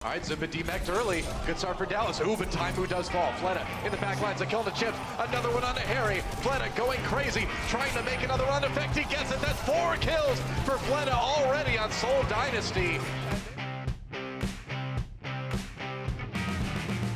All right, Zimba demeched early. Good start for Dallas. Ooh, but Taimu does fall. Fleta in the back lines. A kill to Chips. Another one on to Harry. Fleta going crazy. Trying to make another run. Effect. He gets it. That's 4 kills for Fleta already on Seoul Dynasty.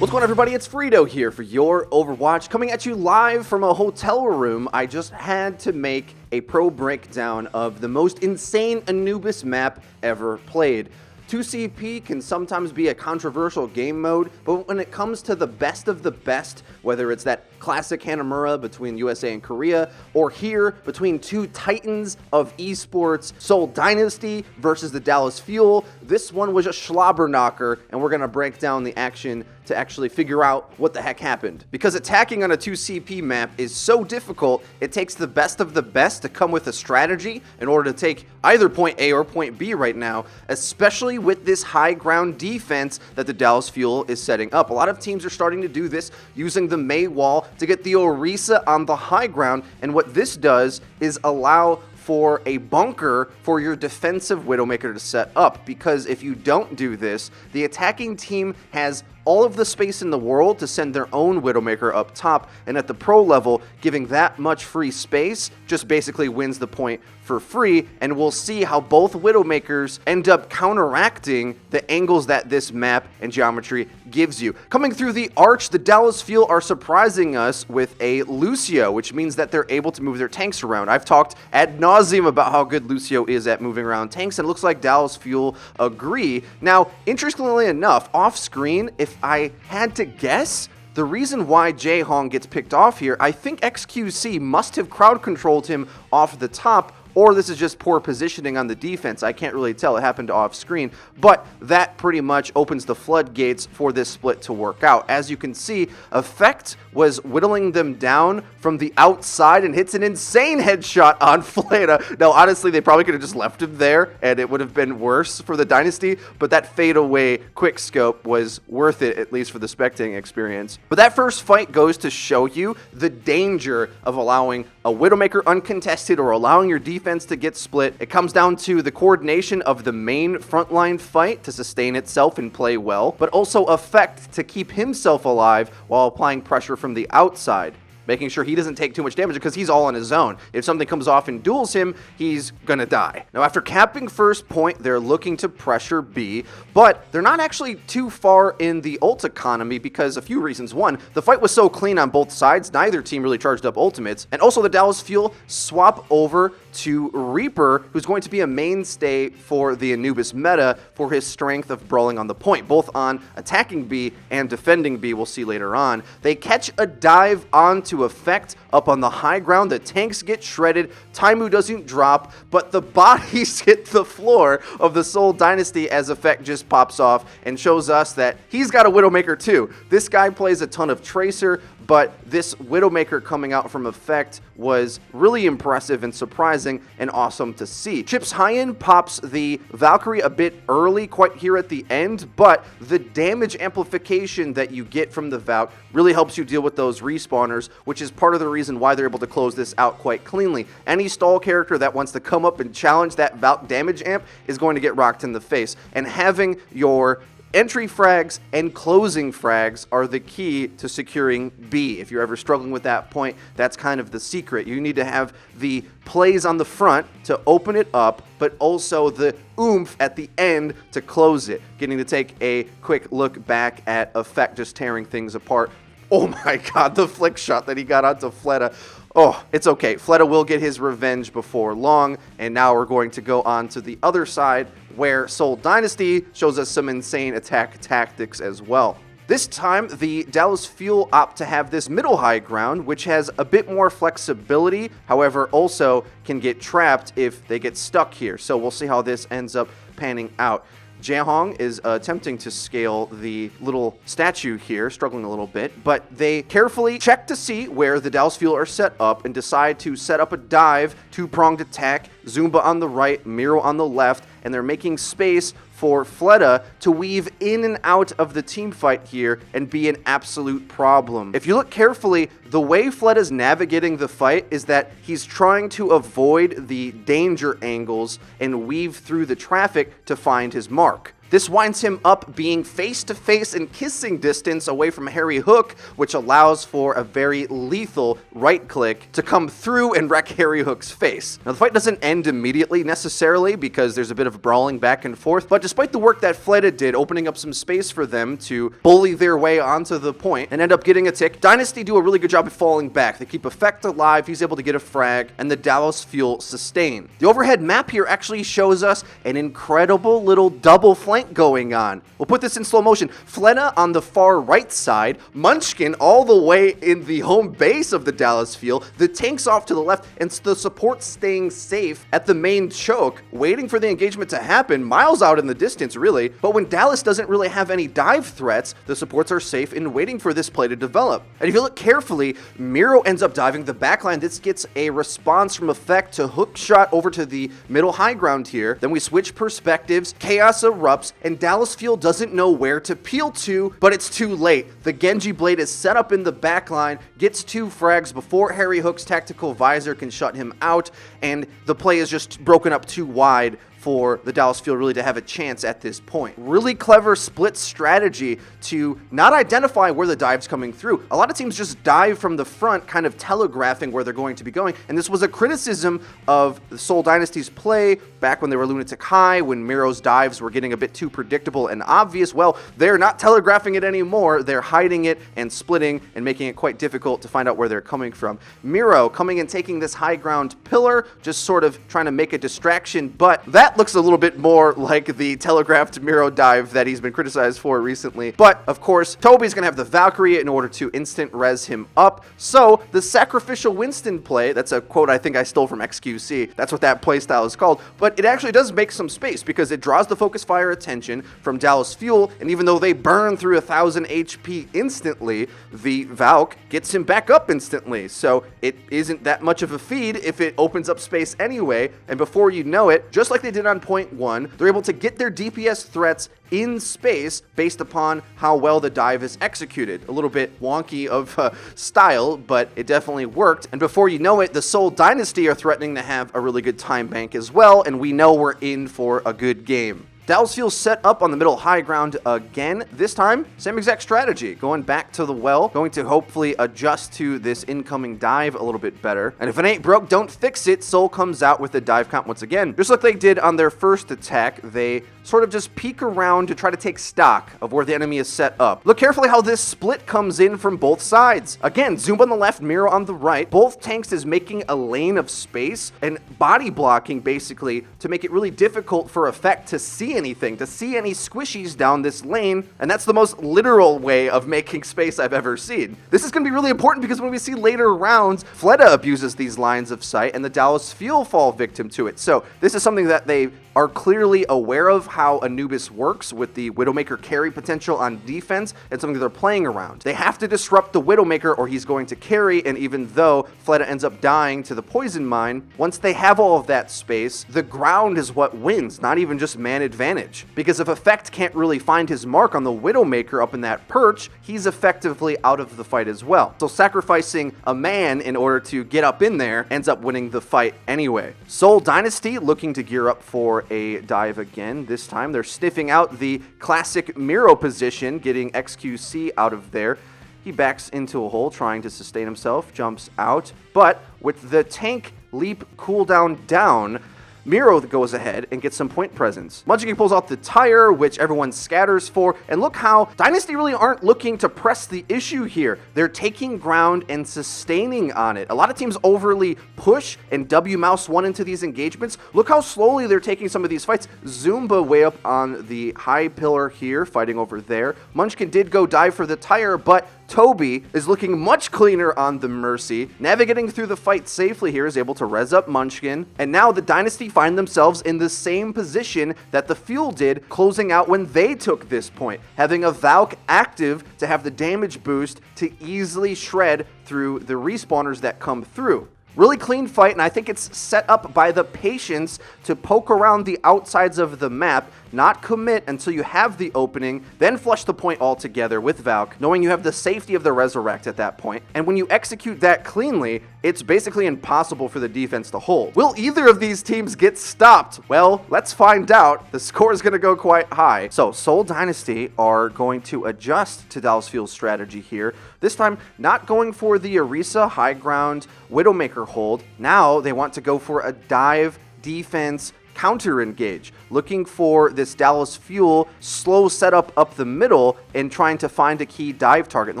What's going on, everybody? It's FREEDO here for your Overwatch, coming at you live from a hotel room. I just had to make a pro breakdown of the most insane Anubis map ever played. 2CP can sometimes be a controversial game mode, but when it comes to the best of the best, whether it's that classic Hanamura between USA and Korea, or here between two titans of esports, Seoul Dynasty versus the Dallas Fuel, this one was a slobber knocker, and we're going to break down the action to actually figure out what the heck happened. Because attacking on a 2CP map is so difficult, it takes the best of the best to come with a strategy in order to take either point A or point B right now, especially with this high ground defense that the Dallas Fuel is setting up. A lot of teams are starting to do this using the Mei wall to get the Orisa on the high ground, and what this does is allow for a bunker for your defensive Widowmaker to set up, because if you don't do this, the attacking team has all of the space in the world to send their own Widowmaker up top, and at the pro level, giving that much free space just basically wins the point for free, and we'll see how both Widowmakers end up counteracting the angles that this map and geometry gives you. Coming through the arch, the Dallas Fuel are surprising us with a Lucio, which means that they're able to move their tanks around. I've talked ad nauseum about how good Lucio is at moving around tanks, and it looks like Dallas Fuel agree. Now, interestingly enough, off screen, if I had to guess, the reason why Jae-Hong gets picked off here, I think XQC must have crowd controlled him off the top, or this is just poor positioning on the defense. I can't really tell. It happened off screen, but that pretty much opens the floodgates for this split to work out. As you can see, Effect was whittling them down from the outside and hits an insane headshot on Fleta. Now, honestly, they probably could have just left him there and it would have been worse for the Dynasty, but that fadeaway quick scope was worth it, at least for the spectating experience. But that first fight goes to show you the danger of allowing a Widowmaker uncontested or allowing your defense to get split. It comes down to the coordination of the main frontline fight to sustain itself and play well, but also Effect to keep himself alive while applying pressure from the outside, making sure he doesn't take too much damage because he's all on his own. If something comes off and duels him, he's gonna die. Now, after capping first point, they're looking to pressure B, but they're not actually too far in the ult economy because a few reasons. One, the fight was so clean on both sides, neither team really charged up ultimates, and also the Dallas Fuel swap over to Reaper, who's going to be a mainstay for the Anubis meta for his strength of brawling on the point, both on attacking B and defending B, we'll see later on. They catch a dive onto Effect up on the high ground. The tanks get shredded. Taimu doesn't drop, but the bodies hit the floor of the Seoul Dynasty as Effect just pops off and shows us that he's got a Widowmaker too. This guy plays a ton of Tracer, but this Widowmaker coming out from Effect was really impressive and surprising and awesome to see. Chips Hyen pops the Valkyrie a bit early, quite here at the end, but the damage amplification that you get from the Valk really helps you deal with those respawners, which is part of the reason why they're able to close this out quite cleanly. Any stall character that wants to come up and challenge that Valk damage amp is going to get rocked in the face, and having your entry frags and closing frags are the key to securing B. If you're ever struggling with that point, that's kind of the secret. You need to have the plays on the front to open it up, but also the oomph at the end to close it. Getting to take a quick look back at Effect just tearing things apart. Oh my god, the flick shot that he got onto Fleta. Oh, it's okay. Fleta will get his revenge before long, and now we're going to go on to the other side where Seoul Dynasty shows us some insane attack tactics as well. This time, the Dallas Fuel opt to have this middle high ground, which has a bit more flexibility, however, also can get trapped if they get stuck here. So we'll see how this ends up panning out. Jae-Hong is attempting to scale the little statue here, struggling a little bit, but they carefully check to see where the Dallas Fuel are set up and decide to set up a dive, two-pronged attack, Zumba on the right, Miro on the left, and they're making space for Fleta to weave in and out of the team fight here and be an absolute problem. If you look carefully, the way Fleta's navigating the fight is that he's trying to avoid the danger angles and weave through the traffic to find his mark. This winds him up being face-to-face and kissing distance away from Harry Hook, which allows for a very lethal right-click to come through and wreck Harry Hook's face. Now, the fight doesn't end immediately necessarily because there's a bit of brawling back and forth, but despite the work that FREEDO did, opening up some space for them to bully their way onto the point and end up getting a tick, Dynasty do a really good job of falling back. They keep Effect alive, he's able to get a frag, and the Dallas Fuel sustain. The overhead map here actually shows us an incredible little double flank going on. We'll put this in slow motion. FREEDO on the far right side, Munchkin all the way in the home base of the Dallas Fuel, the tanks off to the left, and the support staying safe at the main choke, waiting for the engagement to happen, miles out in the distance really. But when Dallas doesn't really have any dive threats, the supports are safe in waiting for this play to develop. And if you look carefully, Miro ends up diving the backline. This gets a response from Effect to hook shot over to the middle high ground here. Then we switch perspectives, chaos erupts, and Dallas Fuel doesn't know where to peel to, but it's too late. The Genji blade is set up in the backline, gets 2 frags before Harry Hook's tactical visor can shut him out, and the play is just broken up too wide for the Dallas Fuel really to have a chance at this point. Really clever split strategy to not identify where the dive's coming through. A lot of teams just dive from the front, kind of telegraphing where they're going to be going, and this was a criticism of the Seoul Dynasty's play back when they were Lunatic High, when Miro's dives were getting a bit too predictable and obvious. Well, they're not telegraphing it anymore. They're hiding it and splitting and making it quite difficult to find out where they're coming from. Miro coming and taking this high ground pillar, just sort of trying to make a distraction, but that looks a little bit more like the telegraphed Miro dive that he's been criticized for recently. But, of course, Toby's going to have the Valkyrie in order to instant res him up. So, the sacrificial Winston play, that's a quote I think I stole from XQC. That's what that playstyle is called. But it actually does make some space because it draws the focus fire attention from Dallas Fuel, and even though they burn through 1,000 HP instantly, the Valk gets him back up instantly. So, it isn't that much of a feed if it opens up space anyway, and before you know it, just like they did on point 1, they're able to get their DPS threats in space based upon how well the dive is executed. A little bit wonky of style, but it definitely worked. And before you know it, the Seoul Dynasty are threatening to have a really good time bank as well, and we know we're in for a good game. Dallas Fuel set up on the middle high ground again. This time, same exact strategy. Going back to the well, going to hopefully adjust to this incoming dive a little bit better. And if it ain't broke, don't fix it. Seoul comes out with the dive comp once again. Just like they did on their first attack, they sort of just peek around to try to take stock of where the enemy is set up. Look carefully how this split comes in from both sides. Again, Zoom on the left, Miro on the right. Both tanks is making a lane of space and body blocking basically to make it really difficult for Effect to see anything, to see any squishies down this lane, and that's the most literal way of making space I've ever seen. This is going to be really important because when we see later rounds, FREEDO abuses these lines of sight and the Dallas Fuel fall victim to it. So this is something that they are clearly aware of how Anubis works with the Widowmaker carry potential on defense and something that they're playing around. They have to disrupt the Widowmaker or he's going to carry, and even though FREEDO ends up dying to the poison mine, once they have all of that space, the ground is what wins, not even just man advantage. Because if Effect can't really find his mark on the Widowmaker up in that perch, he's effectively out of the fight as well. So sacrificing a man in order to get up in there ends up winning the fight anyway. Seoul Dynasty looking to gear up for a dive again. This time they're sniffing out the classic Miro position, getting XQC out of there. He backs into a hole trying to sustain himself, jumps out, but with the tank leap cooldown down, Miro goes ahead and gets some point presence. Munchkin pulls out the tire, which everyone scatters for, and look how Dynasty really aren't looking to press the issue here. They're taking ground and sustaining on it. A lot of teams overly push and W-mouse one into these engagements. Look how slowly they're taking some of these fights. Zumba way up on the high pillar here, fighting over there. Munchkin did go dive for the tire, but Toby is looking much cleaner on the Mercy. Navigating through the fight safely here is able to res up Munchkin. And now the Dynasty find themselves in the same position that the Fuel did, closing out when they took this point. Having a Valk active to have the damage boost to easily shred through the respawners that come through. Really clean fight, and I think it's set up by the patience to poke around the outsides of the map, not commit until you have the opening, then flush the point altogether with Valk, knowing you have the safety of the Resurrect at that point. And when you execute that cleanly, it's basically impossible for the defense to hold. Will either of these teams get stopped? Well, let's find out. The score is going to go quite high. So Seoul Dynasty are going to adjust to Dallas Fuel's strategy here. This time, not going for the Orisa high ground Widowmaker hold. Now they want to go for a dive defense counter engage, looking for this Dallas Fuel slow setup up the middle and trying to find a key dive target. The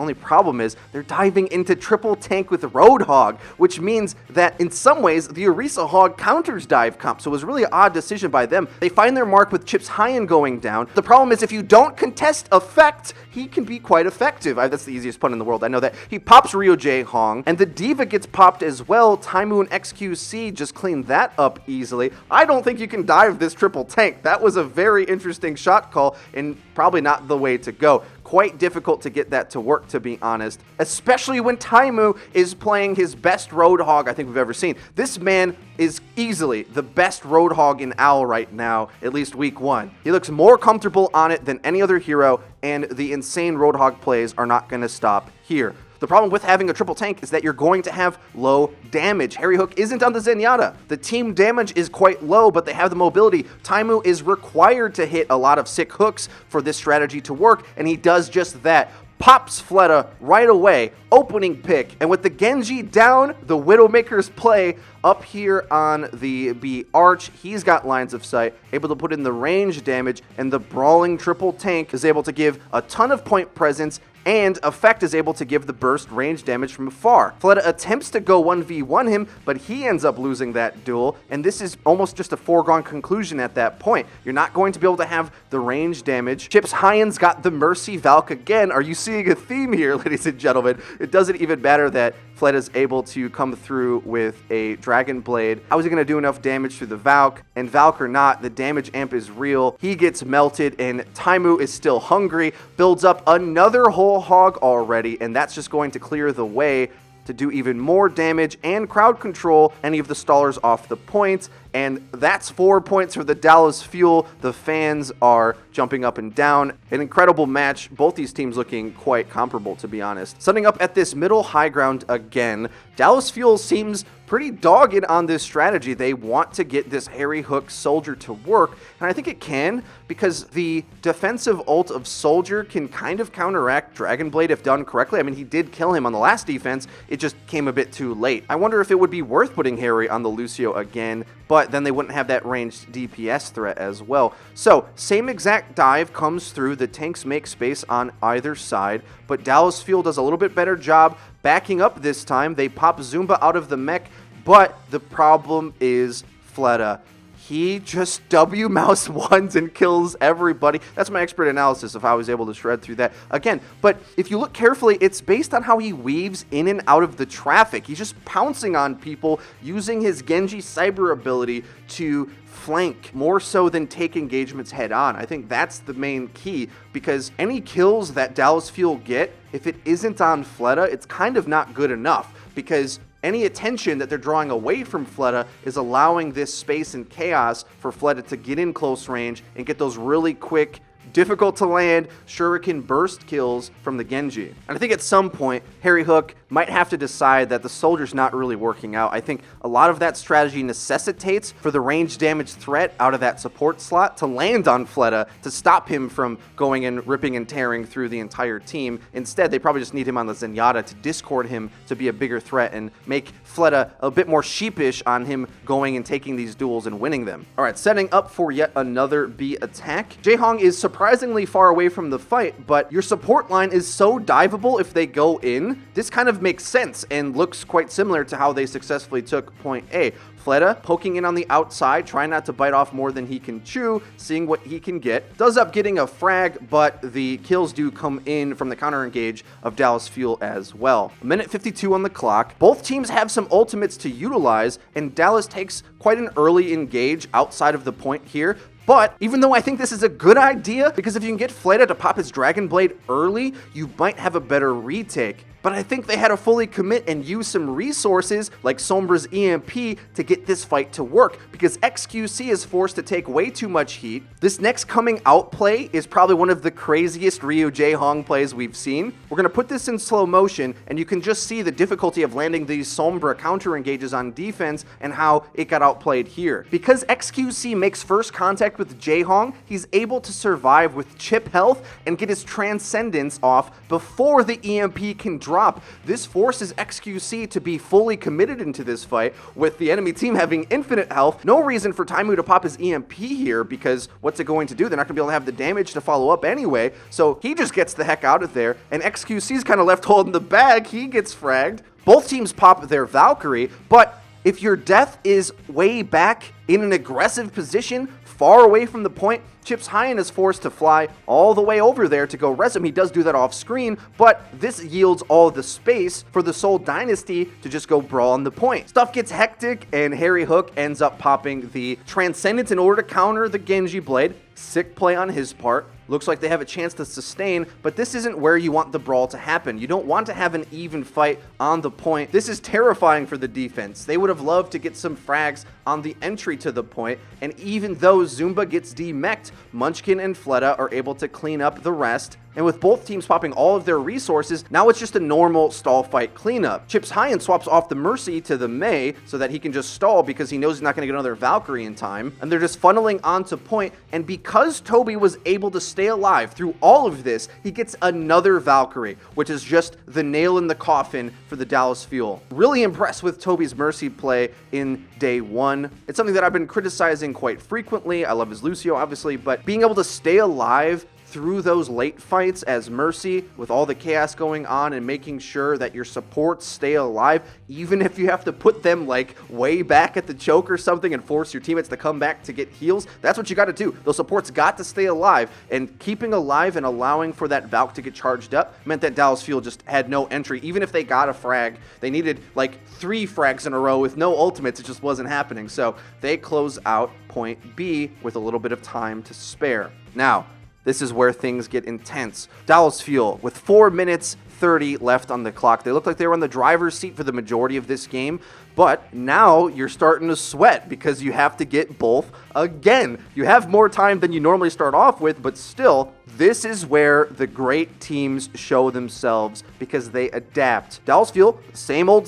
only problem is they're diving into triple tank with Roadhog, which means that in some ways the Orisa Hog counters dive comp, so it was a really odd decision by them. They find their mark with Chips Hyan going down. The problem is if you don't contest effect, he can be quite effective. That's the easiest pun in the world, I know that. He pops Ryo J Hong, and the Diva gets popped as well. Taimu and XQC just clean that up easily. I don't think you can dive this triple tank. That was a very interesting shot call and probably not the way to go. Quite difficult to get that to work, to be honest, especially when Taimu is playing his best Roadhog I think we've ever seen. This man is easily the best Roadhog in OWL right now, at least week 1. He looks more comfortable on it than any other hero, and the insane Roadhog plays are not going to stop here. The problem with having a triple tank is that you're going to have low damage. Harry Hook isn't on the Zenyatta. The team damage is quite low, but they have the mobility. Taimu is required to hit a lot of sick hooks for this strategy to work, and he does just that. Pops Fleta right away, opening pick, and with the Genji down, the Widowmaker's play up here on the B Arch. He's got lines of sight, able to put in the range damage, and the brawling triple tank is able to give a ton of point presence, and Effect is able to give the burst range damage from afar. Fleta attempts to go 1v1 him, but he ends up losing that duel, and this is almost just a foregone conclusion at that point. You're not going to be able to have the range damage. Chips Hyan's got the Mercy Valk again. Are you seeing a theme here, ladies and gentlemen? It doesn't even matter that Fleta's able to come through with a Dragon Blade. How is he going to do enough damage through the Valk? And Valk or not, the damage amp is real. He gets melted, and Taimu is still hungry, builds up another whole hog already, and that's just going to clear the way to do even more damage and crowd control any of the stallers off the points. And that's 4 points for the Dallas Fuel. The fans are jumping up and down. An incredible match. Both these teams looking quite comparable, to be honest. Setting up at this middle high ground again, Dallas Fuel seems pretty dogged on this strategy. They want to get this Harry Hook Soldier to work, and I think it can, because the defensive ult of Soldier can kind of counteract Dragon Blade if done correctly. I mean, he did kill him on the last defense. It just came a bit too late. I wonder if it would be worth putting Harry on the Lucio again, but then they wouldn't have that ranged DPS threat as well. So, same exact dive comes through. The tanks make space on either side, but Dallas Fuel does a little bit better job backing up this time. They pop Zumba out of the mech, but the problem is Fleta. He just W-mouse ones and kills everybody. That's my expert analysis of how he's able to shred through that. Again, but if you look carefully, it's based on how he weaves in and out of the traffic. He's just pouncing on people using his Genji Cyber ability to flank more so than take engagements head on. I think that's the main key, because any kills that Dallas Fuel get, if it isn't on Fleta, it's kind of not good enough, because any attention that they're drawing away from Fleta is allowing this space and chaos for Fleta to get in close range and get those really quick, difficult to land shuriken burst kills from the Genji. And I think at some point, Harry Hook might have to decide that the Soldier's not really working out. I think a lot of that strategy necessitates for the range damage threat out of that support slot to land on Fleta to stop him from going and ripping and tearing through the entire team. Instead, they probably just need him on the Zenyatta to discord him to be a bigger threat and make Fleta a bit more sheepish on him going and taking these duels and winning them. All right, setting up for yet another B attack. Jaehong is surprisingly far away from the fight, but your support line is so diveable if they go in. This kind of makes sense and looks quite similar to how they successfully took point A. Fleta poking in on the outside, trying not to bite off more than he can chew, seeing what he can get. Does up getting a frag, but the kills do come in from the counter engage of Dallas Fuel as well. A minute 52 on the clock. Both teams have some ultimates to utilize, and Dallas takes quite an early engage outside of the point here. But even though I think this is a good idea, because if you can get Fleta to pop his Dragon Blade early, you might have a better retake. but I think they had to fully commit and use some resources like Sombra's EMP to get this fight to work, because XQC is forced to take way too much heat. This next coming out play is probably one of the craziest Ryu Jae-Hong plays we've seen. We're going to put this in slow motion, and you can just see the difficulty of landing these Sombra counter engages on defense and how it got outplayed here. Because XQC makes first contact with Jae-Hong, he's able to survive with chip health and get his Transcendence off before the EMP can drop. This forces XQC to be fully committed into this fight, with the enemy team having infinite health. No reason for Taimu to pop his EMP here, because what's it going to do? They're not going to be able to have the damage to follow up anyway, so he just gets the heck out of there, and XQC's kind of left holding the bag. He gets fragged. Both teams pop their Valkyrie, but if your death is way back in an aggressive position, far away from the point, Chips Hyan is forced to fly all the way over there to go res him. He does do that off screen, but this yields all the space for the Seoul Dynasty to just go brawl on the point. Stuff gets hectic, and Harry Hook ends up popping the Transcendence in order to counter the Genji Blade. Sick play on his part. Looks like they have a chance to sustain, but this isn't where you want the brawl to happen. You don't want to have an even fight on the point. This is terrifying for the defense. They would have loved to get some frags on the entry to the point, and even though Zumba gets demech'd, Munchkin and Fleta are able to clean up the rest. And with both teams popping all of their resources, now it's just a normal stall fight cleanup. Chips Hyan swaps off the Mercy to the Mei so that he can just stall because he knows he's not going to get another Valkyrie in time. And they're just funneling onto point. And because Toby was able to stay alive through all of this, he gets another Valkyrie, which is just the nail in the coffin for the Dallas Fuel. Really impressed with Toby's Mercy play in day one. It's something that I've been criticizing quite frequently. I love his Lucio, obviously, but being able to stay alive through those late fights as Mercy with all the chaos going on and making sure that your supports stay alive, even if you have to put them like way back at the choke or something and force your teammates to come back to get heals, that's what you got to do. Those supports got to stay alive, and keeping alive and allowing for that Valk to get charged up meant that Dallas Fuel just had no entry. Even if they got a frag, they needed like 3 frags in a row with no ultimates. It just wasn't happening. So they close out point B with a little bit of time to spare. Now, this is where things get intense. Dallas Fuel, with 4 minutes 30 left on the clock. They look like they were on the driver's seat for the majority of this game, but now you're starting to sweat because you have to get both again. You have more time than you normally start off with, but still, this is where the great teams show themselves because they adapt. Dallas Fuel, same old,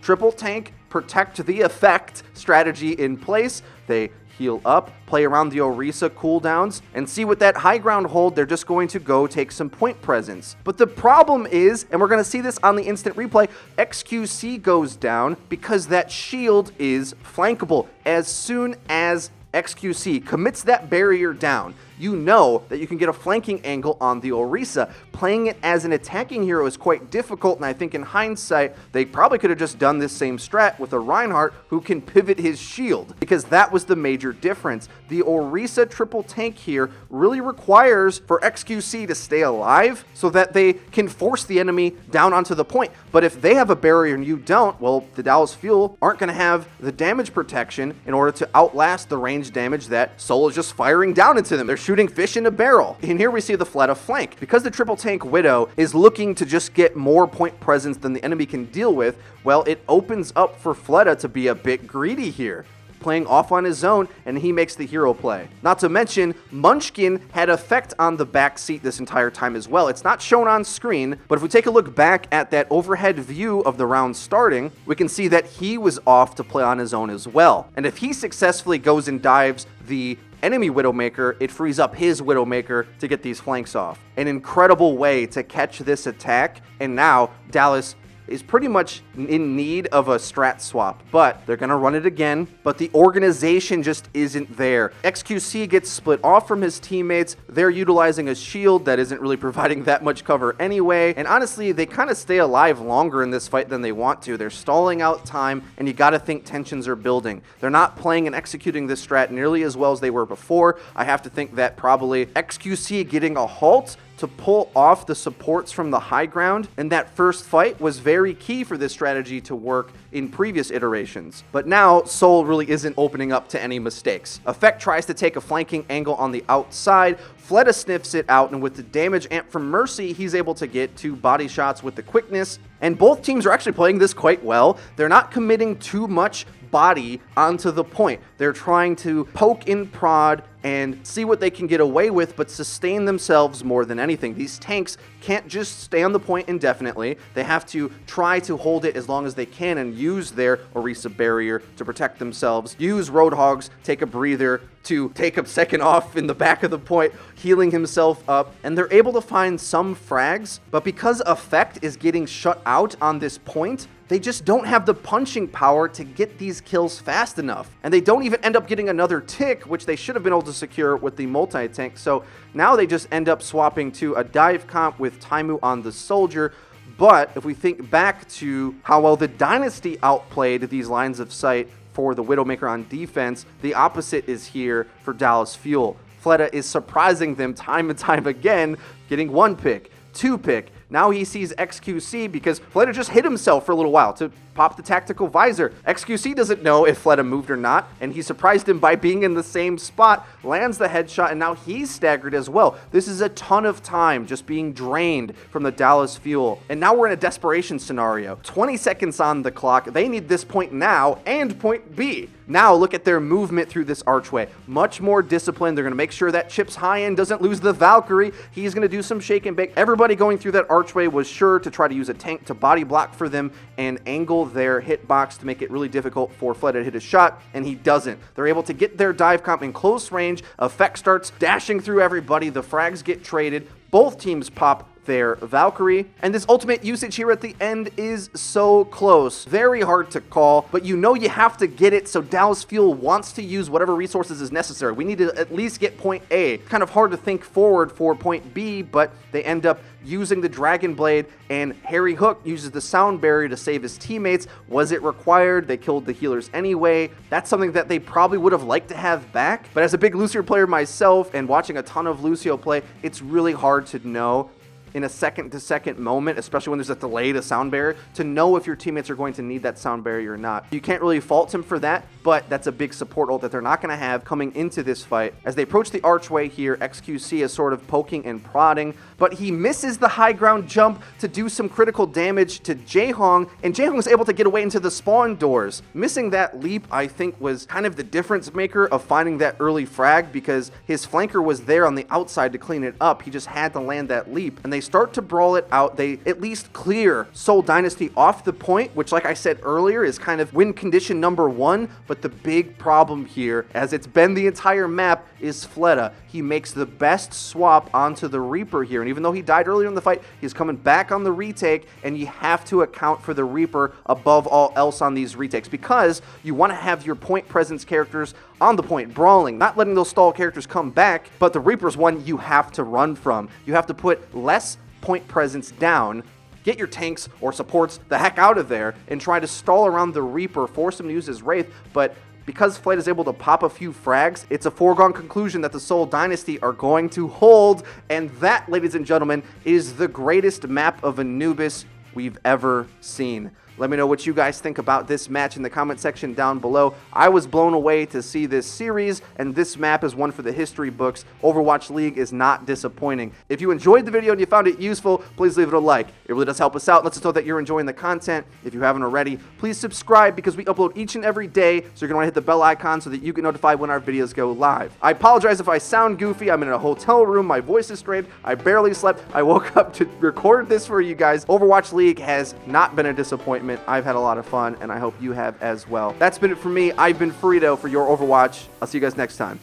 triple tank, protect the effect strategy in place. They heal up, play around the Orisa cooldowns, and see with that high ground hold, they're just going to go take some point presence. But the problem is, and we're going to see this on the instant replay, XQC goes down because that shield is flankable. As soon as XQC commits that barrier down, you know that you can get a flanking angle on the Orisa. Playing it as an attacking hero is quite difficult, and I think in hindsight, they probably could have just done this same strat with a Reinhardt who can pivot his shield, because that was the major difference. The Orisa triple tank here really requires for XQC to stay alive so that they can force the enemy down onto the point. But if they have a barrier and you don't, well, the Dallas Fuel aren't going to have the damage protection in order to outlast the range damage that Soul is just firing down into them. They're shooting fish in a barrel. And here we see the Fleta flank. Because the triple tank Widow is looking to just get more point presence than the enemy can deal with, well, it opens up for Fleta to be a bit greedy here, playing off on his own, and he makes the hero play. Not to mention, Munchkin had effect on the back seat this entire time as well. It's not shown on screen, but if we take a look back at that overhead view of the round starting, we can see that he was off to play on his own as well. And if he successfully goes and dives the enemy Widowmaker, it frees up his Widowmaker to get these flanks off. An incredible way to catch this attack, and now Dallas is pretty much in need of a strat swap, but they're going to run it again, but the organization just isn't there. XQC gets split off from his teammates. They're utilizing a shield that isn't really providing that much cover anyway, and honestly, they kind of stay alive longer in this fight than they want to. They're stalling out time, and you got to think tensions are building. They're not playing and executing this strat nearly as well as they were before. I have to think that probably XQC getting a halt to pull off the supports from the high ground, and that first fight was very key for this strategy to work in previous iterations. But now, Soul really isn't opening up to any mistakes. Effect tries to take a flanking angle on the outside, Fleta sniffs it out, and with the damage amp from Mercy, he's able to get 2 body shots with the quickness, and both teams are actually playing this quite well. They're not committing too much body onto the point. They're trying to poke and prod and see what they can get away with, but sustain themselves more than anything. These tanks can't just stay on the point indefinitely. They have to try to hold it as long as they can and use their Orisa barrier to protect themselves. Use Roadhogs, take a breather to take a second off in the back of the point, healing himself up, and they're able to find some frags, but because Effect is getting shut out on this point, they just don't have the punching power to get these kills fast enough. And they don't even end up getting another tick, which they should have been able to secure with the multi-tank. So now they just end up swapping to a dive comp with Taimu on the soldier. But if we think back to how well the Dynasty outplayed these lines of sight for the Widowmaker on defense, the opposite is here for Dallas Fuel. Fleta is surprising them time and time again, getting 1 pick, 2 pick. Now he sees XQC because Fleta just hit himself for a little while to pop the tactical visor. XQC doesn't know if Fleta moved or not, and he surprised him by being in the same spot, lands the headshot, and now he's staggered as well. This is a ton of time just being drained from the Dallas Fuel. And now we're in a desperation scenario. 20 seconds on the clock. They need this point now and point B. Now look at their movement through this archway. Much more disciplined. They're going to make sure that Chip's high end doesn't lose the Valkyrie. He's going to do some shake and bake. Everybody going through that archway was sure to try to use a tank to body block for them and angle their hitbox to make it really difficult for Fleta to hit a shot, and he doesn't. They're able to get their dive comp in close range. Effect starts dashing through everybody. The frags get traded. Both teams pop their Valkyrie, and this ultimate usage here at the end is so close. Very hard to call, but you know you have to get it, so Dallas Fuel wants to use whatever resources is necessary. We need to at least get point A. Kind of hard to think forward for point B, but they end up using the Dragon Blade, and Harry Hook uses the sound barrier to save his teammates. Was it required? They killed the healers anyway. That's something that they probably would have liked to have back, but as a big Lucio player myself and watching a ton of Lucio play, it's really hard to know in a second-to-second moment, especially when there's a delay to sound barrier, to know if your teammates are going to need that sound barrier or not. You can't really fault him for that, but that's a big support ult that they're not going to have coming into this fight. As they approach the archway here, XQC is sort of poking and prodding, but he misses the high ground jump to do some critical damage to Jaehong, and Jaehong was able to get away into the spawn doors. Missing that leap, I think, was kind of the difference maker of finding that early frag, because his flanker was there on the outside to clean it up. He just had to land that leap, and they start to brawl it out. They at least clear Seoul Dynasty off the point, which, like I said earlier, is kind of win condition number 1. But the big problem here, as it's been the entire map, is Fleta. He makes the best swap onto the Reaper here, and even though he died earlier in the fight, he's coming back on the retake, and you have to account for the Reaper above all else on these retakes, because you want to have your point presence characters on the point, brawling, not letting those stall characters come back, but the Reaper's one you have to run from. You have to put less point presence down, get your tanks or supports the heck out of there, and try to stall around the Reaper, force him to use his Wraith, but because Fleta is able to pop a few frags, it's a foregone conclusion that the Seoul Dynasty are going to hold, and that, ladies and gentlemen, is the greatest map of Anubis we've ever seen. Let me know what you guys think about this match in the comment section down below. I was blown away to see this series, and this map is one for the history books. Overwatch League is not disappointing. If you enjoyed the video and you found it useful, please leave it a like. It really does help us out. Lets us know that you're enjoying the content. If you haven't already, please subscribe, because we upload each and every day, so you're going to want to hit the bell icon so that you get notified when our videos go live. I apologize if I sound goofy. I'm in a hotel room. My voice is strained. I barely slept. I woke up to record this for you guys. Overwatch League has not been a disappointment. I've had a lot of fun, and I hope you have as well. That's been it for me. I've been FREEDO for Your Overwatch. I'll see you guys next time.